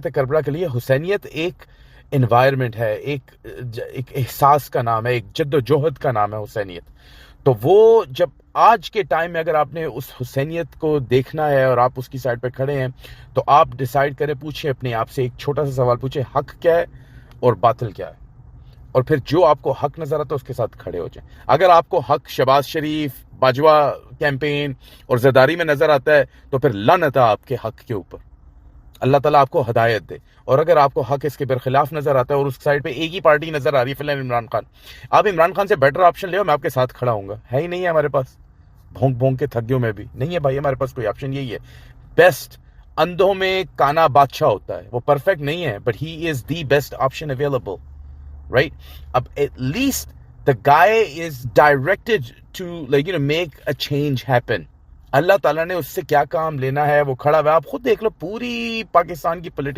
کربلا کے لیے حسینیت ایک انوائرمنٹ ہے، ایک احساس کا نام ہے، ایک جد و جہد کا نام ہے حسینیت. تو وہ جب آج کے ٹائم میں اگر آپ نے اس حسینیت کو دیکھنا ہے اور آپ اس کی سائڈ پہ کھڑے ہیں تو آپ ڈیسائیڈ کریں، پوچھیں اپنے آپ سے ایک چھوٹا سا سوال پوچھیں، حق کیا ہے اور باطل کیا ہے، اور پھر جو آپ کو حق نظر آتا ہے اس کے ساتھ کھڑے ہو جائیں. اگر آپ کو حق شہباز شریف، باجوہ کیمپین اور زرداری میں نظر آتا ہے تو پھر لعنت ہے آپ کے حق کے اوپر، اللہ تعالیٰ آپ کو ہدایت دے. اور اگر آپ کو حق اس کے برخلاف نظر آتا ہے اور اس سائڈ پہ ایک ہی پارٹی نظر آ رہی ہے فی الحال عمران خان، آپ عمران خان سے بیٹر آپشن لے، میں آپ کے ساتھ کھڑا ہوں گا. ہے ہی نہیں ہے ہمارے پاس، بھونک بھونک کے تھگیوں میں بھی نہیں ہے بھائی ہمارے پاس کوئی آپشن. یہی ہے بیسٹ. اندھوں میں کانا بادشاہ ہوتا ہے، وہ پرفیکٹ نہیں ہے but he is the best option available, right. اب at least the guy is directed to make a change happen. اللہ تعالیٰ نے اس سے کیا کام لینا ہے، وہ کھڑا ہوا. آپ خود دیکھ لو پوری پاکستان کی پولیٹیکل